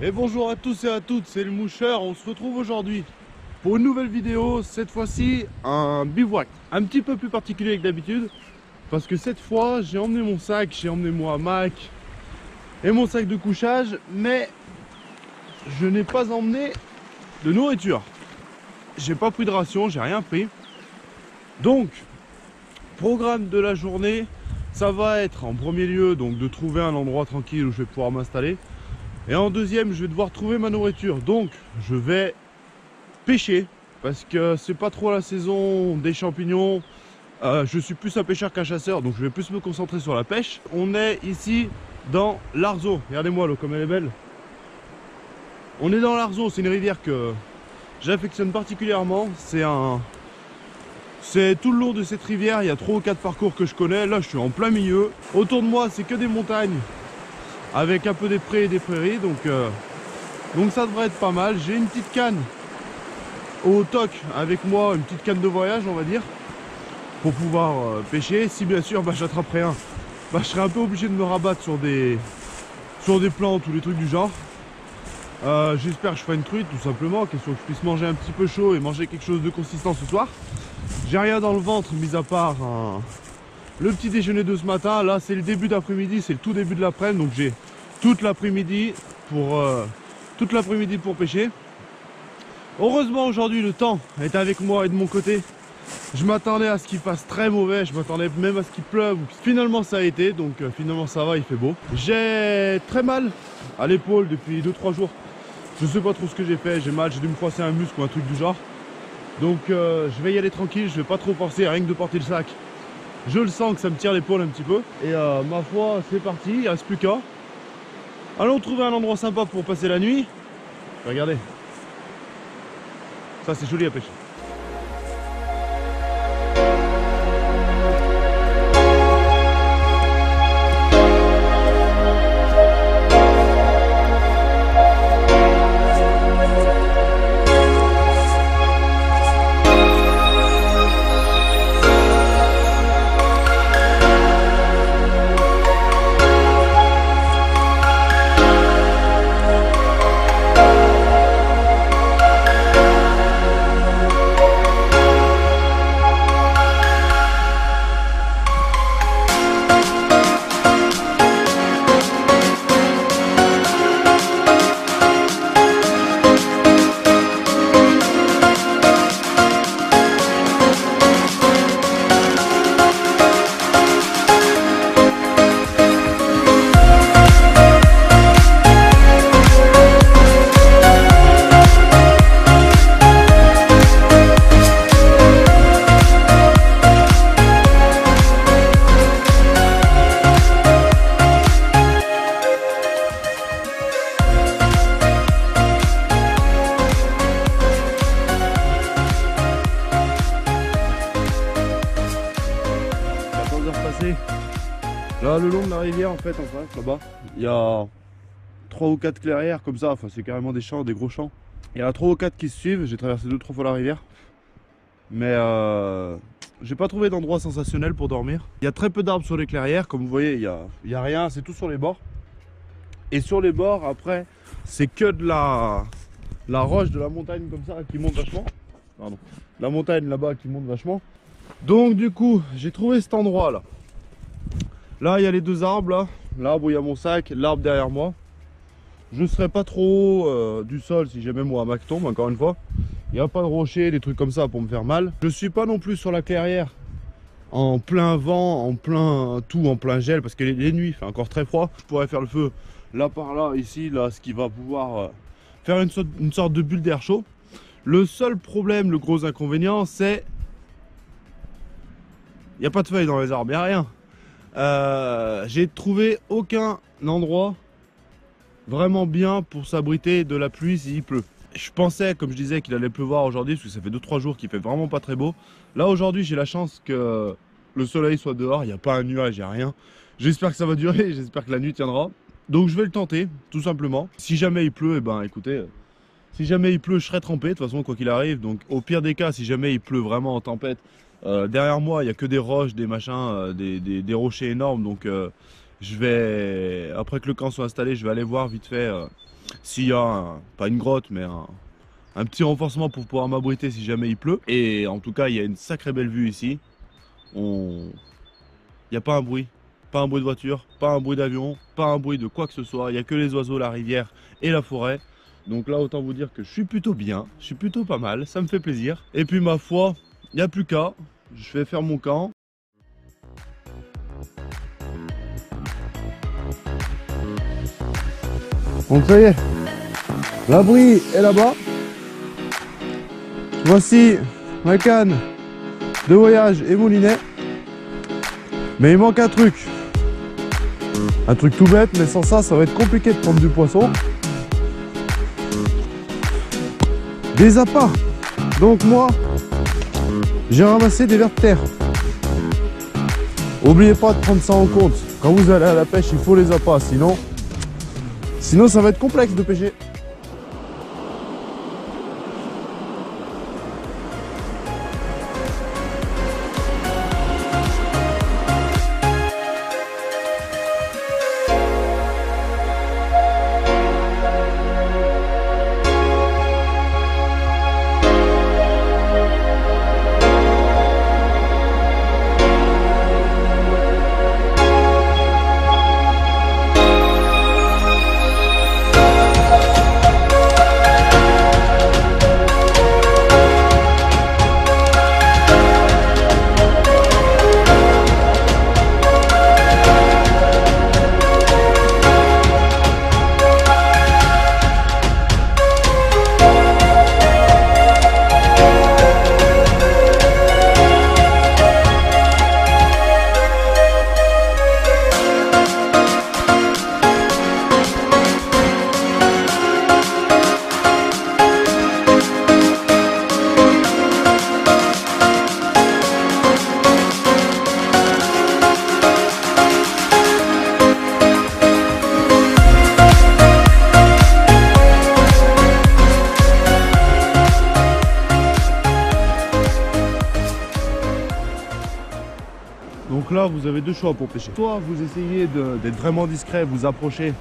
Et bonjour à tous et à toutes, c'est le Moucheur. On se retrouve aujourd'hui pour une nouvelle vidéo. Cette fois-ci, un bivouac un petit peu plus particulier que d'habitude, parce que cette fois, j'ai emmené mon sac, j'ai emmené mon hamac et mon sac de couchage, mais je n'ai pas emmené de nourriture. J'ai pas pris de ration, j'ai rien pris. Donc, programme de la journée, ça va être en premier lieu donc de trouver un endroit tranquille où je vais pouvoir m'installer. Et en deuxième, je vais devoir trouver ma nourriture. Donc, je vais pêcher parce que c'est pas trop la saison des champignons. Je suis plus un pêcheur qu'un chasseur, donc je vais plus me concentrer sur la pêche. On est ici dans l'Arzeau. Regardez-moi l'eau comme elle est belle. On est dans l'Arzeau, c'est une rivière que j'affectionne particulièrement. C'est tout le long de cette rivière, il y a 3 ou 4 parcours que je connais. Là, je suis en plein milieu. Autour de moi, c'est que des montagnes, avec un peu des prés et des prairies, donc ça devrait être pas mal. J'ai une petite canne au toc avec moi, une petite canne de voyage on va dire, pour pouvoir pêcher. Si bien sûr j'attraperai un, je serai un peu obligé de me rabattre sur des plantes ou des trucs du genre. J'espère que je ferai une truite tout simplement, question que je puisse manger un petit peu chaud et manger quelque chose de consistant ce soir. J'ai rien dans le ventre mis à part le petit déjeuner de ce matin. Là c'est le début d'après-midi, c'est le tout début de l'après-midi, donc j'ai toute l'après-midi pour pêcher. Heureusement aujourd'hui le temps est avec moi et de mon côté. Je m'attendais à ce qu'il fasse très mauvais, je m'attendais même à ce qu'il pleuve. Finalement ça a été, donc finalement ça va, il fait beau. J'ai très mal à l'épaule depuis 2-3 jours. Je sais pas trop ce que j'ai fait, j'ai mal, j'ai dû me froisser un muscle ou un truc du genre. Donc je vais y aller tranquille, je vais pas trop forcer, rien que de porter le sac. Je le sens que ça me tire l'épaule un petit peu. Et ma foi, c'est parti, il reste plus qu'à. Allons trouver un endroit sympa pour passer la nuit. Regardez. Ça c'est joli à pêcher. Là, le long de la rivière, en fait, en face, là-bas, il y a 3 ou 4 clairières comme ça. Enfin, c'est carrément des champs, des gros champs. Il y en a 3 ou 4 qui se suivent. J'ai traversé 2-3 fois la rivière. Mais j'ai pas trouvé d'endroit sensationnel pour dormir. Il y a très peu d'arbres sur les clairières. Comme vous voyez, il y a rien. C'est tout sur les bords. Et sur les bords, après, c'est que de la roche de la montagne comme ça qui monte vachement. Pardon. La montagne là-bas qui monte vachement. Donc, du coup, j'ai trouvé cet endroit-là. Là, il y a les 2 arbres, là. L'arbre où il y a mon sac, l'arbre derrière moi. Je ne serai pas trop du sol si jamais moi hamac tombe, encore une fois. Il n'y a pas de rochers, des trucs comme ça pour me faire mal. Je ne suis pas non plus sur la clairière en plein vent, en plein gel, parce que les nuits, il fait encore très froid. Je pourrais faire le feu là par là, ici, là, ce qui va pouvoir faire une sorte de bulle d'air chaud. Le seul problème, le gros inconvénient, c'est il n'y a pas de feuilles dans les arbres, il n'y a rien. J'ai trouvé aucun endroit vraiment bien pour s'abriter de la pluie s'il pleut. Je pensais, comme je disais, qu'il allait pleuvoir aujourd'hui, parce que ça fait 2-3 jours qu'il fait vraiment pas très beau. Là aujourd'hui j'ai la chance que le soleil soit dehors, il n'y a pas un nuage, il n'y a rien. J'espère que ça va durer, j'espère que la nuit tiendra. Donc je vais le tenter, tout simplement. Si jamais il pleut, eh ben écoutez, si jamais il pleut, je serai trempé, de toute façon quoi qu'il arrive. Donc au pire des cas, si jamais il pleut vraiment en tempête, derrière moi il n'y a que des roches, des machins, des rochers énormes. Donc je vais, après que le camp soit installé, je vais aller voir vite fait S'il y a, pas une grotte, mais un petit renforcement pour pouvoir m'abriter si jamais il pleut. Et en tout cas, il y a une sacrée belle vue ici. Il n'y a pas un bruit. Pas un bruit de voiture, pas un bruit d'avion, pas un bruit de quoi que ce soit. Il n'y a que les oiseaux, la rivière et la forêt. Donc là, autant vous dire que je suis plutôt bien. Je suis plutôt pas mal. Ça me fait plaisir. Et puis ma foi, il n'y a plus qu'à. Je vais faire mon camp. Donc ça y est, l'abri est là-bas. Voici ma canne de voyage et moulinet. Mais il manque un truc. Un truc tout bête, mais sans ça, ça va être compliqué de prendre du poisson. Des appâts. Donc moi, j'ai ramassé des vers de terre. N'oubliez pas de prendre ça en compte. Quand vous allez à la pêche, il faut les appâts, sinon ça va être complexe de pêcher. Donc là, vous avez deux choix pour pêcher. Soit vous essayez d'être vraiment discret, vous approchez,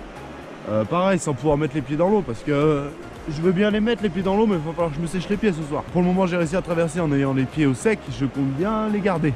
pareil, sans pouvoir mettre les pieds dans l'eau, parce que je veux bien les mettre les pieds dans l'eau, mais il va falloir que je me sèche les pieds ce soir. Pour le moment, j'ai réussi à traverser en ayant les pieds au sec, je compte bien les garder.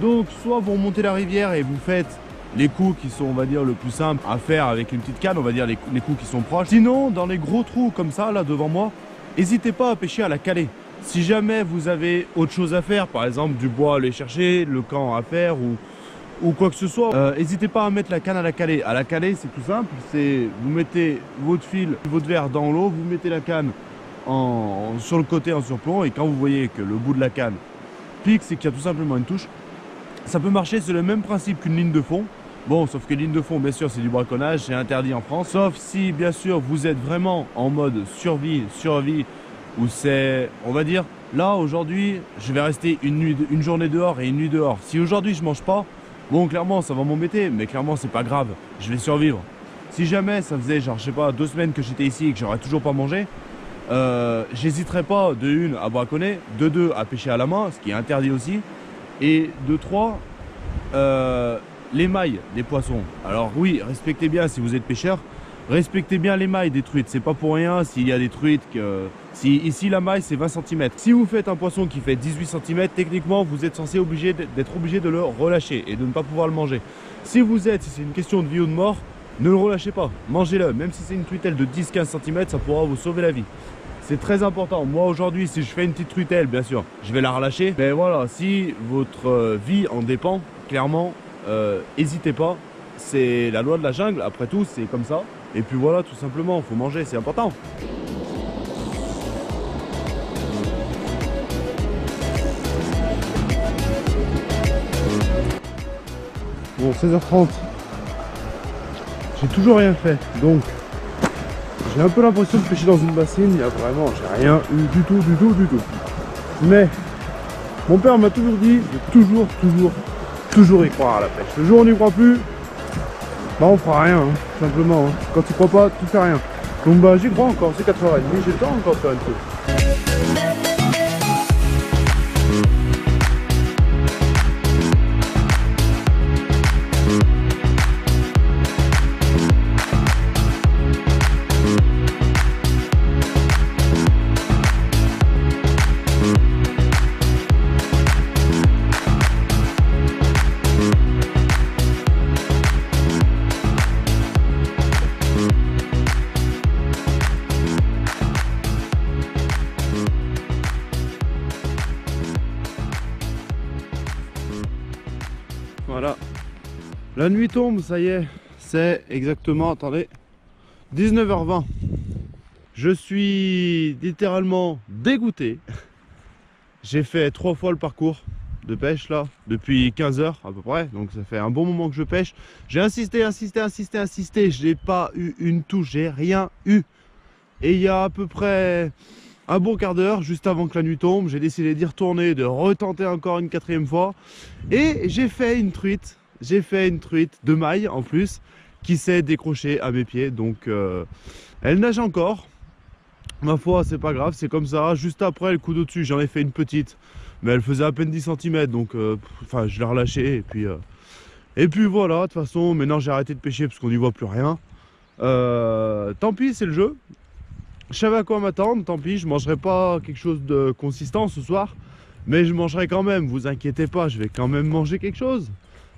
Donc, soit vous remontez la rivière et vous faites les coups qui sont, on va dire, le plus simple à faire avec une petite canne, on va dire les coups qui sont proches. Sinon, dans les gros trous comme ça, là, devant moi, n'hésitez pas à pêcher à la calée. Si jamais vous avez autre chose à faire, par exemple du bois à aller chercher, le camp à faire ou quoi que ce soit, n'hésitez pas à mettre la canne à la calée. À la calée, c'est tout simple, c'est vous mettez votre fil, votre verre dans l'eau, vous mettez la canne sur le côté en surplomb et quand vous voyez que le bout de la canne pique, c'est qu'il y a tout simplement une touche. Ça peut marcher, c'est le même principe qu'une ligne de fond. Bon, sauf que ligne de fond, bien sûr, c'est du braconnage, c'est interdit en France. Sauf si, bien sûr, vous êtes vraiment en mode survie, où c'est, on va dire, là, aujourd'hui, je vais rester une journée dehors et une nuit dehors. Si aujourd'hui, je mange pas, bon, clairement, ça va m'embêter, mais clairement, c'est pas grave, je vais survivre. Si jamais ça faisait, genre, je sais pas, 2 semaines que j'étais ici et que j'aurais toujours pas mangé, j'hésiterais pas, de 1, à braconner, de 2, à pêcher à la main, ce qui est interdit aussi, et de 3, l'émail des poissons. Alors oui, respectez bien si vous êtes pêcheur, respectez bien l'émail des truites. C'est pas pour rien s'il y a des truites que... Si ici la maille c'est 20 cm. Si vous faites un poisson qui fait 18 cm, techniquement vous êtes censé d'être obligé de le relâcher et de ne pas pouvoir le manger. Si c'est une question de vie ou de mort, ne le relâchez pas, mangez-le. Même si c'est une truitelle de 10-15 cm, ça pourra vous sauver la vie. C'est très important. Moi aujourd'hui, si je fais une petite truitelle, bien sûr, je vais la relâcher. Mais voilà, si votre vie en dépend, clairement, n'hésitez pas. C'est la loi de la jungle, après tout, c'est comme ça. Et puis voilà, tout simplement, il faut manger, c'est important. Bon, 16h30. J'ai toujours rien fait, donc j'ai un peu l'impression de pêcher dans une bassine. Il y a vraiment, j'ai rien eu du tout. Mais mon père m'a toujours dit de toujours y croire à la pêche. Le jour où on n'y croit plus, bah on fera rien, hein, tout simplement. Hein. Quand tu crois pas, tu fais rien. Donc bah j'y crois encore, c'est 4h30, j'ai le temps encore de faire une chose. La nuit tombe, ça y est. C'est exactement, attendez, 19h20. Je suis littéralement dégoûté. J'ai fait 3 fois le parcours de pêche là, depuis 15 heures à peu près. Donc ça fait un bon moment que je pêche. J'ai insisté. Je n'ai pas eu une touche, j'ai rien eu. Et il y a à peu près un bon quart d'heure, juste avant que la nuit tombe, j'ai décidé d'y retourner, de retenter encore une 4e fois. Et j'ai fait une truite. J'ai fait une truite de maille en plus, qui s'est décrochée à mes pieds. Donc elle nage encore. Ma foi, c'est pas grave, c'est comme ça. Juste après le coup d'au-dessus, j'en ai fait une petite. Mais elle faisait à peine 10 cm. Donc enfin, je l'ai relâchée. Et puis voilà, de toute façon, maintenant j'ai arrêté de pêcher parce qu'on n'y voit plus rien. Tant pis, c'est le jeu. Je savais à quoi m'attendre, tant pis, je mangerai pas quelque chose de consistant ce soir. Mais je mangerai quand même, vous inquiétez pas, je vais quand même manger quelque chose.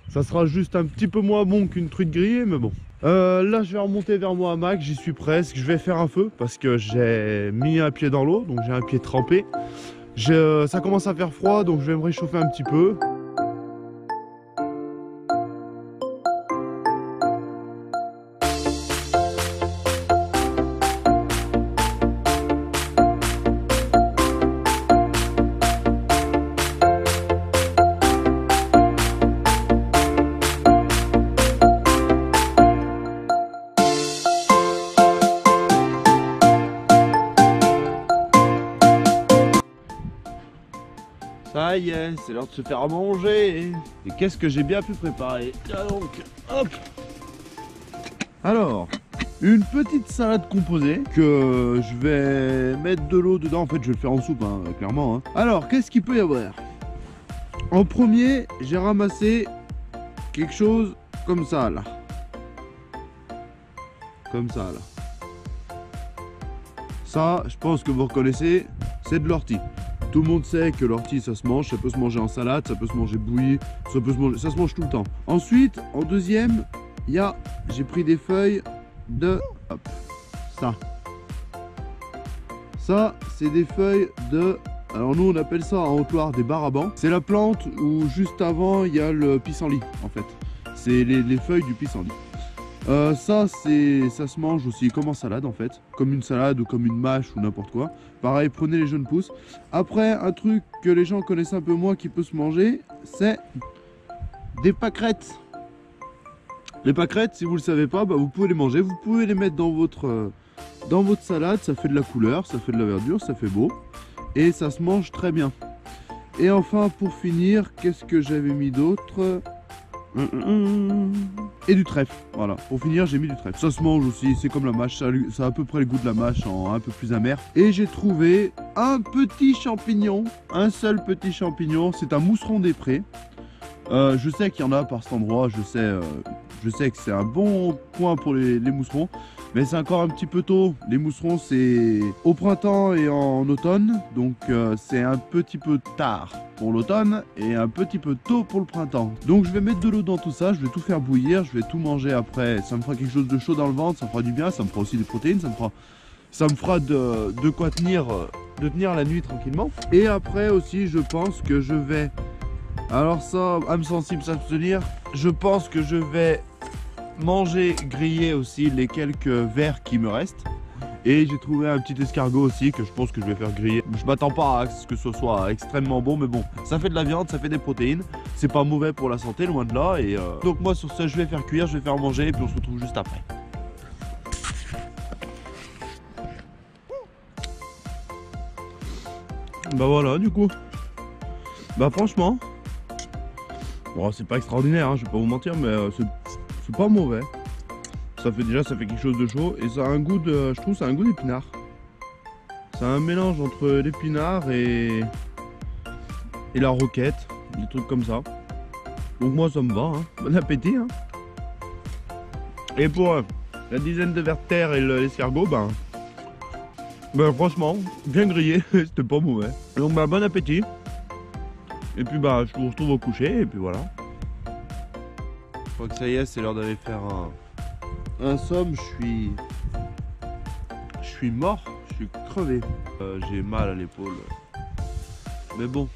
Ça sera juste un petit peu moins bon qu'une truite grillée, mais bon. Là, je vais remonter vers moi à Mac, j'y suis presque. Je vais faire un feu parce que j'ai mis un pied dans l'eau, donc j'ai un pied trempé. Ça commence à faire froid, donc je vais me réchauffer un petit peu. Ça y est, c'est l'heure de se faire à manger. Et qu'est-ce que j'ai bien pu préparer? Tiens donc, hop. Alors, une petite salade composée que je vais mettre de l'eau dedans. En fait, je vais le faire en soupe, hein, clairement. Hein. Alors, qu'est-ce qu'il peut y avoir? En premier, j'ai ramassé quelque chose comme ça, là. Comme ça, là. Ça, je pense que vous reconnaissez, c'est de l'ortie. Tout le monde sait que l'ortie ça se mange, ça peut se manger en salade, ça peut se manger bouilli, ça se mange tout le temps. Ensuite, en deuxième, j'ai pris des feuilles de, hop, ça. Ça, c'est des feuilles de, alors nous on appelle ça en Haute-Loire des barabans. C'est la plante où juste avant il y a le pissenlit en fait. C'est les feuilles du pissenlit. Ça se mange aussi comme en salade en fait, comme une salade ou comme une mâche ou n'importe quoi. Pareil, prenez les jeunes pousses. Après, un truc que les gens connaissent un peu moins qui peut se manger, c'est des pâquerettes. Les pâquerettes, si vous le savez pas, bah, vous pouvez les manger, vous pouvez les mettre dans votre salade, ça fait de la couleur, ça fait de la verdure, ça fait beau et ça se mange très bien. Et enfin, pour finir, qu'est-ce que j'avais mis d'autre? Et du trèfle, voilà, pour finir j'ai mis du trèfle. Ça se mange aussi, c'est comme la mâche, ça a à peu près le goût de la mâche en un peu plus amer. Et j'ai trouvé un petit champignon, un seul petit champignon, c'est un mousseron des prés. Je sais qu'il y en a par cet endroit, je sais que c'est un bon coin pour les mousserons. Mais c'est encore un petit peu tôt, les mousserons c'est au printemps et en automne. Donc c'est un petit peu tard pour l'automne et un petit peu tôt pour le printemps. Donc je vais mettre de l'eau dans tout ça, je vais tout faire bouillir, je vais tout manger après. Ça me fera quelque chose de chaud dans le ventre, ça me fera du bien, ça me fera aussi des protéines, ça me fera de quoi tenir la nuit tranquillement. Et après aussi je pense que je vais, alors ça, âme sensible s'abstenir, je pense que je vais manger, griller aussi les quelques verres qui me restent. Et j'ai trouvé un petit escargot aussi que je pense que je vais faire griller. Je m'attends pas à ce que ce soit extrêmement bon, mais bon, ça fait de la viande, ça fait des protéines. C'est pas mauvais pour la santé, loin de là. Et donc moi sur ce, je vais faire cuire, je vais faire manger et puis on se retrouve juste après. Bah voilà, du coup. Bah franchement, bon, c'est pas extraordinaire, hein, je vais pas vous mentir, mais c'est pas mauvais. Ça fait quelque chose de chaud et ça a un goût de, je trouve, ça a un goût d'épinard. C'est un mélange entre l'épinard et la roquette, des trucs comme ça. Donc moi ça me va, hein. Bon appétit. Hein. Et pour la dizaine de vers de terre et l'escargot, ben franchement, bien grillé, c'était pas mauvais. Donc bah bon appétit. Et puis bah je vous retrouve au coucher et puis voilà. Je crois que ça y est, c'est l'heure d'aller faire un somme. Je suis mort, je suis crevé. J'ai mal à l'épaule. Mais bon,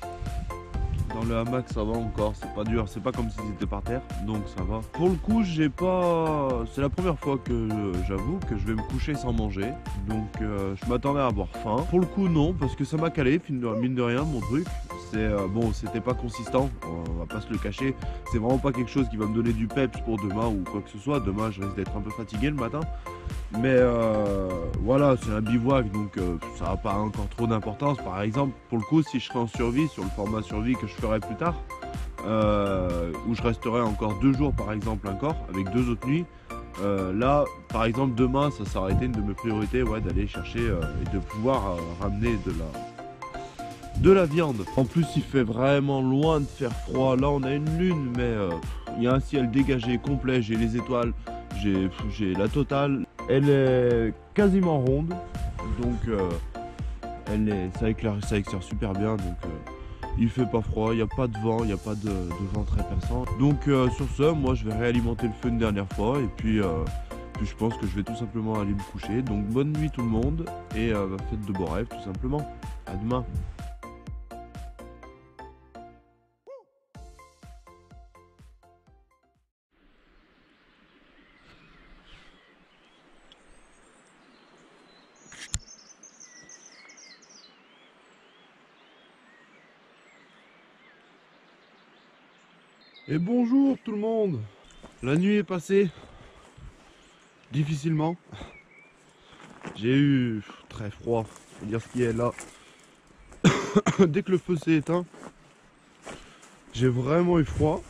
Dans le hamac ça va encore, c'est pas dur, c'est pas comme si c'était par terre, donc ça va. Pour le coup j'ai pas... C'est la première fois que j'avoue que je vais me coucher sans manger, donc je m'attendais à avoir faim. Pour le coup non, parce que ça m'a calé, mine de rien mon truc. C'est bon, c'était pas consistant, on va pas se le cacher. C'est vraiment pas quelque chose qui va me donner du peps pour demain ou quoi que ce soit. Demain je risque d'être un peu fatigué le matin. Mais voilà, c'est un bivouac, donc ça n'a pas encore trop d'importance. Par exemple, pour le coup, si je serais en survie, sur le format survie que je ferai plus tard, où je resterai encore 2 jours par exemple encore, avec 2 autres nuits, là, par exemple, demain, ça aurait été une de mes priorités, ouais, d'aller chercher et de pouvoir ramener de la viande. En plus, il fait vraiment loin de faire froid. Là, on a une lune, mais il y a un ciel dégagé complet, j'ai les étoiles, j'ai la totale. Elle est quasiment ronde, donc ça éclaire super bien, donc il fait pas froid, il n'y a pas de vent, il n'y a pas de vent très perçant. Donc sur ce, moi je vais réalimenter le feu une dernière fois, et puis je pense que je vais tout simplement aller me coucher. Donc bonne nuit tout le monde, et faites de beaux rêves tout simplement. À demain. Et bonjour tout le monde. La nuit est passée difficilement. J'ai eu très froid, faut dire ce qui est là. Dès que le feu s'est éteint, j'ai vraiment eu froid.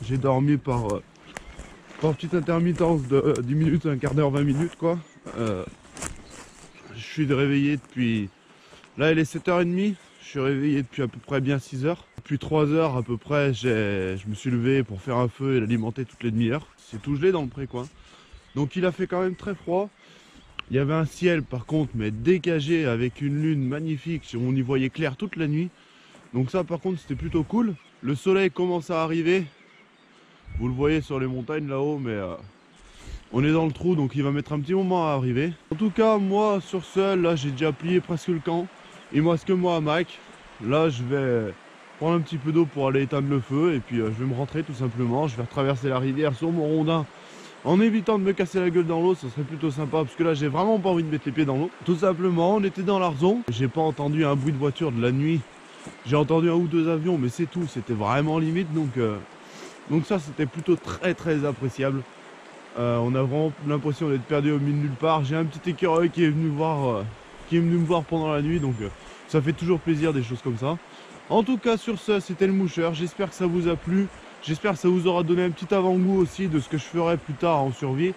J'ai dormi par petite intermittence de 10 minutes, un quart d'heure, 20 minutes quoi. Je suis réveillé depuis... Là il est 7h30, je suis réveillé depuis à peu près bien 6h. Depuis 3 heures à peu près, je me suis levé pour faire un feu et l'alimenter toutes les demi-heures. C'est tout gelé dans le pré-coin. Donc il a fait quand même très froid. Il y avait un ciel par contre, mais dégagé avec une lune magnifique. On y voyait clair toute la nuit. Donc ça par contre c'était plutôt cool. Le soleil commence à arriver. Vous le voyez sur les montagnes là-haut, mais on est dans le trou, donc il va mettre un petit moment à arriver. En tout cas, moi sur ce, là j'ai déjà plié presque le camp. Il me reste que moi à Mac. Là je vais prendre un petit peu d'eau pour aller éteindre le feu, et puis je vais me rentrer tout simplement. Je vais retraverser la rivière sur mon rondin en évitant de me casser la gueule dans l'eau, ça serait plutôt sympa, parce que là j'ai vraiment pas envie de mettre les pieds dans l'eau. Tout simplement, on était dans l'Arzon, j'ai pas entendu un bruit de voiture de la nuit. J'ai entendu 1 ou 2 avions, mais c'est tout, c'était vraiment limite, donc ça c'était plutôt très appréciable. On a vraiment l'impression d'être perdu au milieu de nulle part. J'ai un petit écureuil qui est venu me voir pendant la nuit, donc ça fait toujours plaisir des choses comme ça. En tout cas sur ce, c'était le moucheur, j'espère que ça vous a plu. J'espère que ça vous aura donné un petit avant-goût aussi de ce que je ferai plus tard en survie.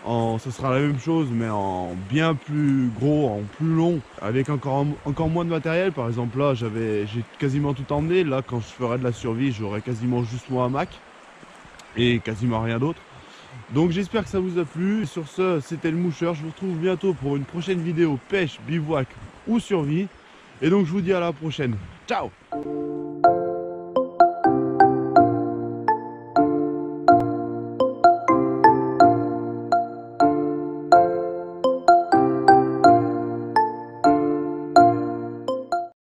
Ça sera la même chose, mais en bien plus gros, en plus long, avec encore moins de matériel. Par exemple là, j'ai quasiment tout emmené. Là, quand je ferai de la survie, j'aurai quasiment juste mon hamac et quasiment rien d'autre. Donc j'espère que ça vous a plu. Et sur ce, c'était le moucheur. Je vous retrouve bientôt pour une prochaine vidéo pêche, bivouac ou survie. Et donc je vous dis à la prochaine. Ciao!